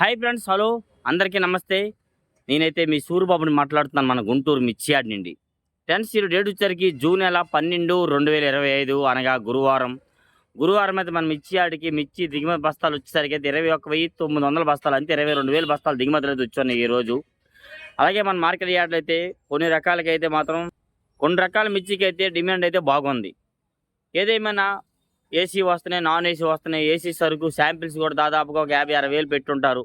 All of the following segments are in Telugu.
హాయ్ ఫ్రెండ్స్, హలో అందరికీ నమస్తే. నేనైతే మీ సూరిబాబుని మాట్లాడుతున్నాను, మన గుంటూరు మిర్చి యార్డ్ నుండి. ఫ్రెండ్స్, ఈ డేట్ వచ్చేసరికి జూన్ నెల 12, 2025 అనగా గురువారం. గురువారం అయితే మన మిర్చి యార్డ్‌కి మిర్చి దిగుమతి బస్తాలు వచ్చేసరికి అయితే 21,900 బస్తాలు, అంతే 22,000 బస్తాలు దిగుమతులు అయితే వచ్చున్నాయి ఈరోజు. అలాగే మన మార్కెట్ యార్డ్‌లో అయితే కొన్ని రకాలకైతే మాత్రం కొన్ని రకాల మిర్చికైతే డిమాండ్ అయితే బాగుంది. ఏదేమైనా ఏసీ వస్తున్నాయి, నాన్ ఏసీ వస్తున్నాయి. ఏసీ సరుకు శాంపిల్స్ కూడా దాదాపుగా ఒక 50, 60,000 పెట్టుంటారు.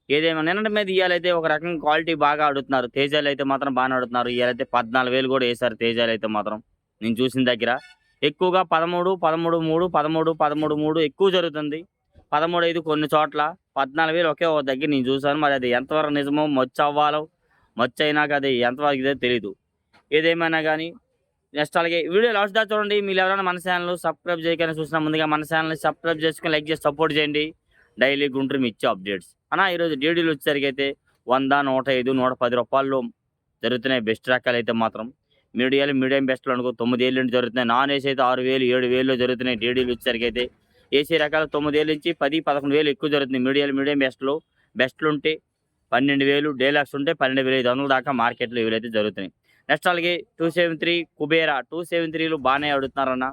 ఏదేమైనా నిన్నటి మీద ఇయ్యాలైతే ఒక రకంగా క్వాలిటీ బాగా అడుగుతున్నారు. తేజాలైతే మాత్రం బాగానే అడుగుతున్నారు. ఇయ్యాలైతే 14,000 కూడా ఏసారు తేజాలైతే మాత్రం. నేను చూసిన దగ్గర ఎక్కువగా 13, 13,3, 13, 13,3 ఎక్కువ జరుగుతుంది. 13,5 కొన్ని చోట్ల, 14,000 ఒకే ఒక దగ్గర నేను చూసాను. మరి అది ఎంతవరకు నిజమో, మచ్చవ్వాలో, మచ్చయినాక అది ఎంతవరకు ఇదో తెలీదు. ఏదేమైనా గానీ నెక్స్ట్ అలాగే వీడియో లాస్ట్ దాకా చూడండి. మీరు ఎవరైనా మన ఛానల్ సబ్స్క్రైబ్ చేయగానే చూసినా ముందుగా మన ఛానల్ని సబ్స్క్రైబ్ చేసుకొని లైక్ చేసి సపోర్ట్ చేయండి. డైలీ గుంటూరు మిర్చి అప్డేట్స్ ఈరోజు డీడీలు వచ్చేసరికి అయితే 100, 105, 110 రూపాయల్లో జరుగుతున్నాయి. బెస్ట్ రకాలు అయితే మాత్రం మీడియం బెస్ట్లు అనుకో 9,000 నుండి జరుగుతున్నాయి. నాన్ ఏసీ అయితే 6,000, 7,000లో జరుగుతున్నాయి. డీడీలు వచ్చేసరికి అయితే ఏసీ రకాలు 9,000 నుంచి 10, 11,000 ఎక్కువ జరుగుతుంది. మీడియం బెస్ట్లు ఉంటే 12,000, డేలాక్స్ ఉంటే 12,500 దాకా మార్కెట్లో ఇవైతే జరుగుతున్నాయి. నెక్స్ట్ అలాగే 273 కుబేరా 273లు బాగానే అడుగుతున్నారన్న.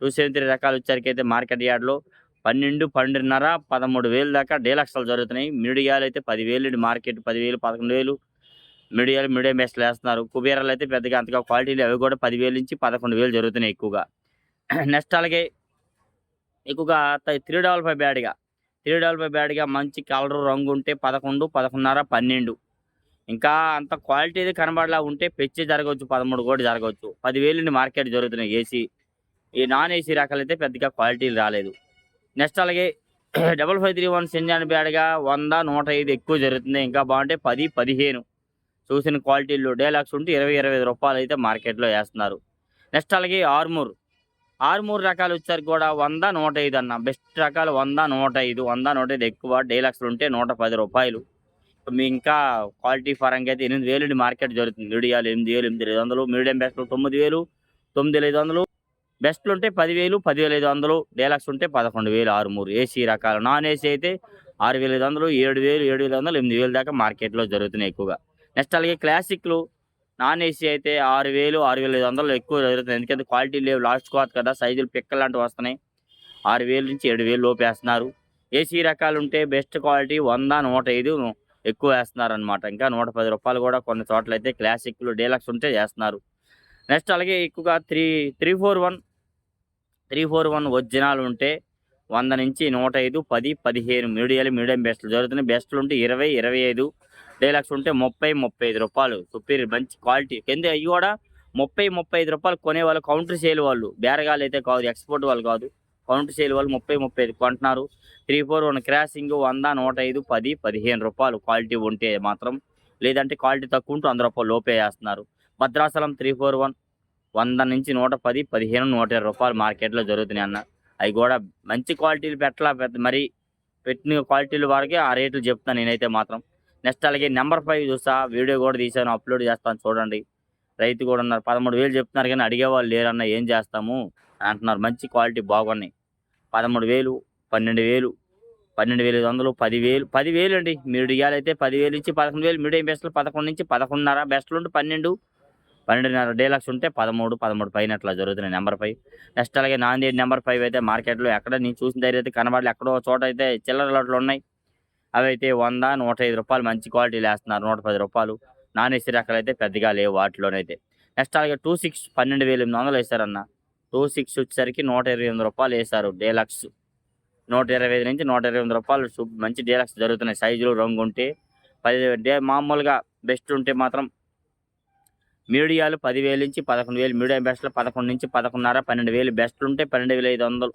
273 రకాలు వచ్చేసరికి అయితే మార్కెట్ యార్డ్లో 12, 12.5, 13,000 దాకా డీలక్స్లు జరుగుతున్నాయి. మీడియాలు అయితే 10,000 నుండి మార్కెట్ 10,000, 11,000 మీడియం బెస్ట్లు వేస్తున్నారు. కుబేరాలు అయితే పెద్దగా అంతగా క్వాలిటీలు అవి కూడా 10,000 నుంచి 11,000 జరుగుతున్నాయి ఎక్కువగా. నెక్స్ట్ అలాగే ఎక్కువగా 355 బ్యాడ్గా 355 బ్యాడ్గా మంచి కలరు రంగు ఉంటే 11, 11.5, 12. ఇంకా అంత క్వాలిటీ అయితే కనబడలా ఉంటే పెచ్చి జరగవచ్చు, 13 కూడా జరగవచ్చు. 10,000 నుండి మార్కెట్ జరుగుతున్నాయి ఏసీ. ఈ నాన్ ఏసీ రకాలైతే పెద్దగా క్వాలిటీలు రాలేదు. నెక్స్ట్ అలాగే 5531 సింజాన్ బ్యాడ్గా 100, 105 ఎక్కువ జరుగుతుంది. ఇంకా బాగుంటే 10, 15 చూసిన క్వాలిటీలు డేలాక్స్ ఉంటే 20, 25 రూపాయలు అయితే మార్కెట్లో వేస్తున్నారు. నెక్స్ట్ అలాగే ఆర్మూర్ రకాలు వచ్చారు కూడా 100, 105 అన్న. బెస్ట్ రకాలు 100, 105, 100, 105 ఎక్కువ. డేలాక్స్లు ఉంటే 110 రూపాయలు. మీ ఇంకా క్వాలిటీ పరంగా అయితే 8,000 నుండి మార్కెట్ జరుగుతుంది. మీడియాలు 8,000, 8,500, మీడియం బెస్ట్లు 9,000, 9,500, బెస్ట్లు ఉంటే 10,000, 10,500, డేలక్స్ ఉంటే 11,000 ఆరుమూరు. ఏసీ రకాలు నాన్ ఏసీ అయితే 6,500, 7,000, 7,500, 8,000 దాకా మార్కెట్లో జరుగుతున్నాయి ఎక్కువగా. నెక్స్ట్ అలాగే క్లాసిక్లు నాన్ ఏసీ అయితే 6,000, 6,500 ఎక్కువ జరుగుతుంది. ఎందుకంటే క్వాలిటీ లేవు, లాస్ట్ క్లాత్ కదా, సైజులు పిక్కలు లాంటివి వస్తున్నాయి. 6,000 నుంచి 7,000 లోపు వేస్తున్నారు. ఏసీ రకాలు ఉంటే బెస్ట్ క్వాలిటీ 100, 105 ఎక్కువ వేస్తున్నారు అనమాట. ఇంకా 110 రూపాయలు కూడా కొన్ని చోట్ల అయితే క్లాసిక్లు డీలక్స్ ఉంటే చేస్తున్నారు. నెక్స్ట్ అలాగే ఎక్కువగా 341 ఒరిజినల్ ఉంటే 100 నుంచి 105, 10, 15 మీడియం బెస్ట్లు జరుగుతున్నాయి. బెస్ట్లు ఉంటే 20, 25, డీలక్స్ ఉంటే 30, 35 రూపాయలు. సుపీరియర్ మంచి క్వాలిటీ కింద అవి కూడా 30, 35 రూపాయలు కొనేవాళ్ళు కౌంటర్ సేల్ వాళ్ళు, బేరగాళ్ళు అయితే కాదు, ఎక్స్పోర్ట్ వాళ్ళు కాదు, కౌంటర్ సేల్ వాళ్ళు 30, 35 కొంటున్నారు. 341 క్రాసింగ్ 100, 105, 10, 15 రూపాయలు క్వాలిటీ ఉంటే మాత్రం. లేదంటే క్వాలిటీ తక్కువ ఉంటూ 100 రూపాయలు లోపే వేస్తున్నారు. భద్రాచలం 341 100 నుంచి 110, 15, 120 రూపాయలు మార్కెట్లో జరుగుతున్నాయి అన్న. అవి కూడా మంచి క్వాలిటీలు పెద్ద మరి పెట్టిన క్వాలిటీల వరకే ఆ రేట్లు చెప్తాను నేనైతే మాత్రం. నెక్స్ట్ అలాగే నెంబర్ 5 చూస్తా, వీడియో కూడా తీసాను, అప్లోడ్ చేస్తాను చూడండి. రైతు కూడా ఉన్నారు, 13,000 చెప్తున్నారు కానీ అడిగేవాళ్ళు లేరన్న, ఏం చేస్తాము అంటున్నారు. మంచి క్వాలిటీ బాగున్నాయి. 13,000, 12,000, 12,500, 10,000, 10,000 అండి. మీడియాలు అయితే 10,000 నుంచి 11,000, మీడియం బెస్ట్లు 11 నుంచి 11.5, బెస్ట్లు ఉంటే 12, 12.5, డీలక్స్ ఉంటే 13, 13 పైన అట్లా జరుగుతున్నాయి నెంబర్ 5. నెక్స్ట్ అలాగే నాందేడ్ నెంబర్ 5 అయితే మార్కెట్లో ఎక్కడ నేను చూసిన దగ్గర అయితే కనబడలే, ఎక్కడో చోట అయితే చిల్లర లోట్లు ఉన్నాయి. అవి అయితే 100, 105 రూపాయలు మంచి క్వాలిటీలు వేస్తున్నారు. 110 రూపాయలు. నాన్ ఏసీ రకాలు అయితే పెద్దగా లేవు వాటిలోనైతే. నెక్స్ట్ అలాగే 26 12,800 వేశారన్న. 26 వచ్చేసరికి 128 రూపాయలు వేశారు డీలక్స్. 125 నుంచి 128 రూపాయలు మంచి డీలక్స్ జరుగుతున్నాయి. సైజులు రంగు ఉంటే 10 మామూలుగా బెస్ట్ ఉంటే మాత్రం మీడియాలు 10,000 నుంచి 11,000, మీడియం బెస్ట్లు 11 నుంచి 11.5, 12,000, బెస్ట్లు ఉంటే 12,500,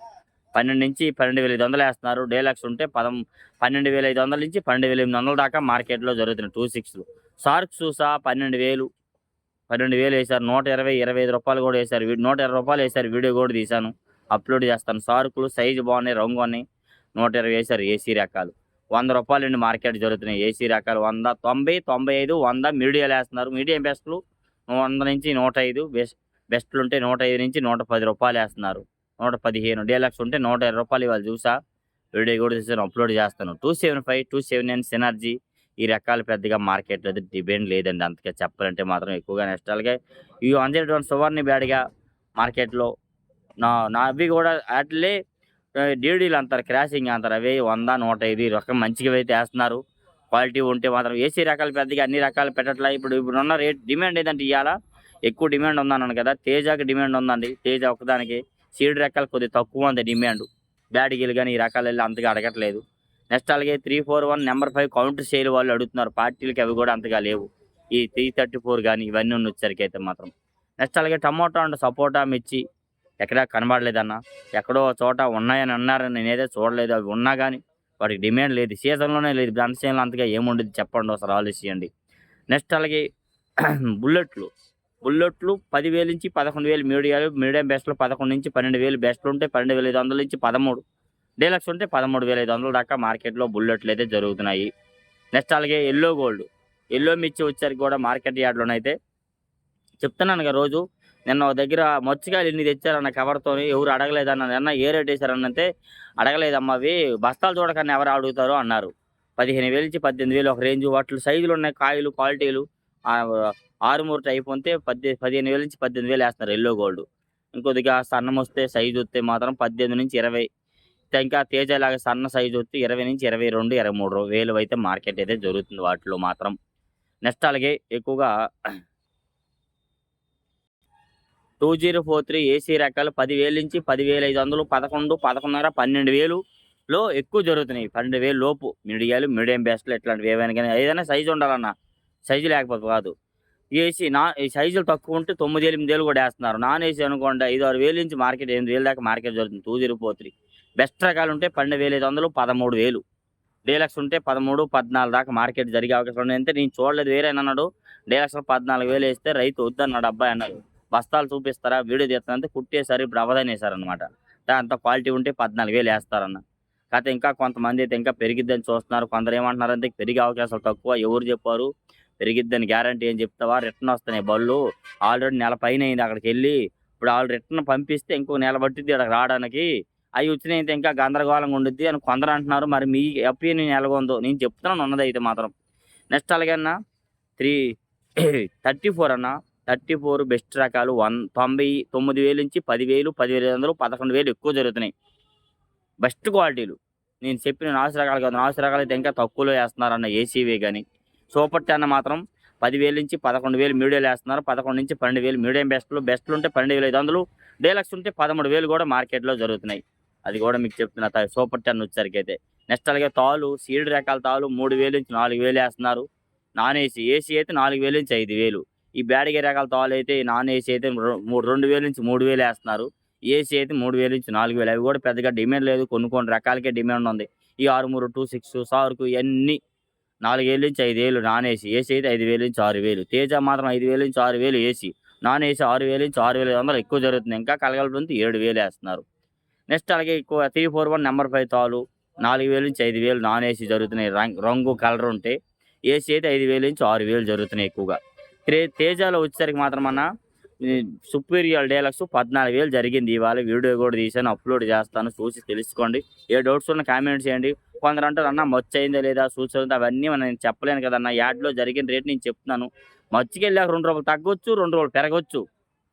12 నుంచి 12,500 వేస్తున్నారు. డీలక్స్ ఉంటే 12,500 నుంచి 12,800 దాకా మార్కెట్లో జరుగుతున్నాయి 26లు. షార్క్స్ చూసా 12,000 వేశారు. 120, 25 రూపాయలు కూడా వేశారు. 120 రూపాయలు వేశారు. వీడియో కూడా తీశాను, అప్లోడ్ చేస్తాను. షార్కులు సైజు బాగున్నాయి, రంగు ఉన్నాయి. 120 వేశారు. ఏసీ రకాలు 100 రూపాయల నుండి మార్కెట్ జరుగుతున్నాయి. ఏసీ రకాలు 100, 90, 95, 100 మీడియాలు వేస్తున్నారు. మీడియం బెస్ట్లు 100 నుంచి 105, బెస్ట్లు ఉంటే 105 నుంచి 110 రూపాయలు వేస్తున్నారు. 115, డీలక్స్ ఉంటే 120 రూపాయలు ఇవాళ చూసా. వీడియో కూడా తీసాను, అప్లోడ్ చేస్తాను. 275, 279 సినర్జీ ఈ రకాలు పెద్దగా మార్కెట్‌లో అయితే డిమాండ్ లేదండి. అంతగా చెప్పాలంటే మాత్రం ఎక్కువగా నెక్స్ట్ అలాగే ఈ 101 సువర్ణ బ్యాడ్‌గా మార్కెట్‌లో అవి కూడా ఆటిల్లే డీడీలు అంటారు, క్రాసింగ్ అంటారు. అవి 100, 105 ఈ రకం మంచిగవైతే ఏస్తున్నారు. క్వాలిటీ ఉంటే మాత్రం ఏసీ రకాలు పెద్దగా అన్ని రకాలు పెట్టట్లే. ఇప్పుడున్న డిమాండ్ ఏదంటే ఇయాల ఎక్కువ డిమాండ్ ఉందన్నాను కదా! తేజాకి డిమాండ్ ఉందండి. తేజ ఒక్కదానికి సీడ్ రకాలు కొద్దిగా తక్కువ ఉంది డిమాండ్. బ్యాడ్‌గిలు గాని ఈ రకాలెళ్ళి అంతగా అడగట్లేదు. నెక్స్ట్ అలాగే 341 నంబర్ 5 కౌంటర్ సేల్ వాళ్ళు అడుగుతున్నారు. పార్టీలకి అవి కూడా అంతగా లేవు. ఈ 334 గాని ఇవన్నీ వచ్చేసరికైతే మాత్రం. నెక్స్ట్ అలాగే టమోటా అండ్ సపోటా, మిర్చి ఎక్కడా కనబడలేదన్న. ఎక్కడో చోట ఉన్నాయని అన్నారు. నేనైతే చూడలేదు. అవి ఉన్నా గాని వాటికి డిమాండ్ లేదు. సీజన్‌లోనే లేదు. బ్రాండ్ సీజన్‌లో అంతగా ఏముండిద్ది చెప్పండి ఒకసారి ఆలోచియండి. నెక్స్ట్ అలాగే బుల్లెట్లు. బుల్లెట్లు 10,000-11,000 మీడియం బెస్ట్‌లో 11,000-12,000 బెస్ట్‌లుంటే 12,500-13. డీలక్స్ ఉంటే 13,500 దాకా మార్కెట్‌లో బుల్లెట్లయితే జరుగుతున్నాయి. నెక్స్ట్ అలాగే యెల్లో గోల్డ్. యెల్లో మిర్చి వచ్చేసరికి కూడా మార్కెట్ యార్డ్‌లోనైతే చెప్తున్నానుగా రోజు. నిన్న ఒక దగ్గర మొచ్చికాయలు ఇన్ని తెచ్చారన్న కవర్‌తోని ఎవరు అడగలేదన్న. "అన్న ఏ రేట్ ఏసారనంటే" "అడగలేదమ్మా అవి బస్తాలు చూడకన్నా ఎవరు అడుగుతారు" అన్నారు. 15,000-18,000 ఒక రేంజు. వాటిలో సైజులున్నాయి, కాయలు, క్వాలిటీలు. ఆహ్, ఆరుమూరు టైప్ ఉంటే 15,000-18,000 ఏస్తున్నారు యెల్లో గోల్డ్. ఇంకొద్దిగా సన్నమొస్తే సైజొస్తే మాత్రం 18-20. ఇంకా తేజలాగా సన్న సైజొస్తే 20-22, 23 వేలు అయితే మార్కెట్ అయితే జరుగుతుంది వాటిలో మాత్రం. నెక్స్ట్ అలాగే ఎక్కువగా 2043 ఏసీ రకాలు 10,000-10,500, 11, 11.5, 12,000లో ఎక్కువ జరుగుతున్నాయి. 12,000 లోపు మీడియాలు, మీడియం బెస్ట్‌లు ఇట్లాంటివి ఏవైనా గాని ఏదైనా సైజ్ ఉండాలన్న. సైజు లేకపోతే కాదు. ఏసీ ఈ సైజులు తక్కువ ఉంటే 9, 8 కూడా ఏస్తున్నారు. నాన్ ఏసీ అనుకోండి 5, 6 వేల నుంచి మార్కెట్ 8,000 దాకా మార్కెట్ జరుగుతుంది. 2043 బెస్ట్ రకాలు ఉంటే 12,500, 13,000. డీలక్స్ ఉంటే 13, 14 దాకా మార్కెట్ జరిగే అవకాశం ఉంది. అంటే నేను చూడలేదు వేరేనన్నాడు. డీలక్స్‌లో 14,000 ఏస్తే రైతు వద్దన్నాడు అబ్బాయి అన్నారు. బస్తాలు చూపిస్తారా? వీడియో తీస్తానంటే కుట్టేసారు. ఇప్పుడు అవదానేసారనమాట. అంత క్వాలిటీ ఉంటే 14,000 ఏస్తారన్న. కాకపోతే ఇంకా కొంతమందైతే ఇంకా పెరిగిద్దని చూస్తున్నారు. కొందరేమంటున్నారంటే పెరిగే అవకాశాలు తక్కువ. ఎవరు చెప్పారు? పెరిగిద్దని గ్యారంటీ ఏం చెప్తావా? రిటర్న్ వస్తున్నాయి బళ్ళు. ఆల్రెడీ నెల పైనయింది అక్కడికెళ్ళి. ఇప్పుడు ఆళ్ళు రిటర్న్ పంపిస్తే ఇంకో నెల పట్టిద్ది ఈడకి రాడానికి. అయి వచ్చినాయంటే ఇంకా గందరగోళంగా ఉండిద్ది అని కొందరు అంటున్నారు. మరి మీ ఒపీనియన్ ఎలాగుందో? నేను చెప్తున్నాను ఉన్నదైతే మాత్రం. నెక్స్ట్ అలాగే అన్న 3 34 అన్న. 34 బెస్ట్ రకాలు 99,000-10,000, 10,500, 11,000 ఎక్కువ జరుగుతున్నాయి. బెస్ట్ క్వాలిటీలు. నేను చెప్పిన నాసు రకాలు కాదు. నాసు రకాలైతే ఇంకా తక్కువలో ఏస్తున్నారన్న ఏసీవే గాని. సూపర్ 10 మాత్రం 10,000-11,000 మీడియాలో ఏస్తున్నారు. 11-12,000 మీడియం బెస్ట్‌లుంటే 12,500, డీలక్స్ ఉంటే 13,000 కూడా మార్కెట్‌లో జరుగుతున్నాయి. అది కూడా మీకు చెప్తున్నా సూపర్ 10 వచ్చేసరికైతే. నెక్స్ట్ అలాగే తాలు, సీడ్ రకాల తాలు 3,000-4,000 ఏస్తున్నారు. Non AC. ఏసీ అయితే 4,000-5,000. ఈ బ్యాడగి రకాల తాలైతే నాన్ ఏసీ అయితే 2,000-3,000 ఏస్తున్నారు. ఏసీ అయితే 3,000-4,000 అవి కూడా పెద్దగా డిమాండ్ లేదు. కొన్ని రకాలకే డిమాండ్ ఉంది. ఈ ఆరుమూరు, 26, సార్కు ఇయన్నీ 4,000-5,000 నాన్ ఏసీ. ఏసీ అయితే 5,000-6,000. తేజ మాత్రం 5,000-6,000 ఏసీ. నాన్ ఏసీ 6,000-6,500 ఎక్కువ జరుగుతుంది. ఇంకా కలగలుపుంటే 7,000 ఏస్తున్నారు. నెక్స్ట్ అలాగే ఎక్కువ 341 నంబర్ 5 తాలు 4,000-5,000 నాన్ ఏసీ జరుగుతున్నాయి. రంగు కలర్ ఉంటే. ఏసీ అయితే 5,000-6,000 జరుగుతున్నాయి ఎక్కువగా. తేజాలో వచ్చేసరికి మాత్రం అన్న ఈ సుపీరియర్ డీలక్స్ 14,000 జరిగింది ఇవాళ. వీడియో కూడా తీశాను, అప్లోడ్ చేస్తాను. చూసి తెలుసుకోండి. ఏ డౌట్స్ ఉన్నా కామెంట్ చేయండి. కొందరు అంటారు అన్న మచ్చయిందా లేదా సూచనలు అవన్నీ నేను చెప్పలేను కదన్న. యాడ్‌లో జరిగిన రేట్ నేను చెప్తున్నాను. మచ్చికెళ్ళాక రూ. 2 తగ్గొచ్చు, రూ. 2 పెరగొచ్చు.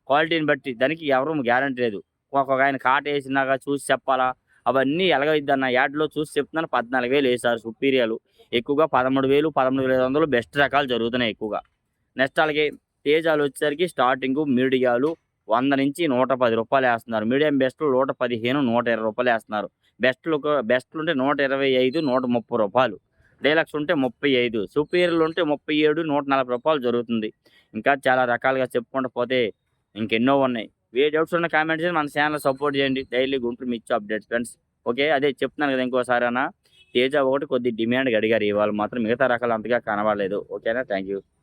క్వాలిటీని బట్టి. దానికి ఎవరు గ్యారంటీ లేదు. ఒక్కొక్క ఆయన కాటేసినాక చూసి చెప్పాలా? అవన్నీ ఎలాగైద్దన్న యాడ్‌లో చూసి చెప్తున్నాను. 14,000 ఏశారు సుపీరియర్‌లు. ఎక్కువగా 13,000, 13,500 బెస్ట్ రకాలు జరుగుతున్నాయి ఎక్కువగా. నెక్స్ట్ అలాగే తేజాలు వచ్చేసరికి స్టార్టింగు మీడియాలు 100-110 రూపాయలు ఏస్తున్నారు. మీడియం బెస్ట్‌లు 115, 120 ఏస్తున్నారు. బెస్ట్‌లుంటే 125, 130 రూపాయలు. డీలక్స్ ఉంటే 35, సుపీరియర్‌లు ఉంటే 37, 140 రూపాయలు జరుగుతుంది. ఇంకా చాలా రకాలుగా చెప్పుకుంటూ పోతే ఇంకెన్నో ఉన్నాయి. ఏ డౌట్స్ ఉన్నా కామెంట్ చేయండి. మన ఛానెల్ సపోర్ట్ చేయండి. డైలీ గుంటూరు మిర్చి అప్డేట్స్ ఫ్రెండ్స్. ఓకే. అదే చెప్తున్నాను కదా ఇంకోసారి అన్న. తేజ ఒకటి కొద్దిగా డిమాండ్‌గా అడిగారు ఇవాళ మాత్రం. మిగతా రకాలు అంతగా కనబడలేదు. ఓకేనా. Thank you.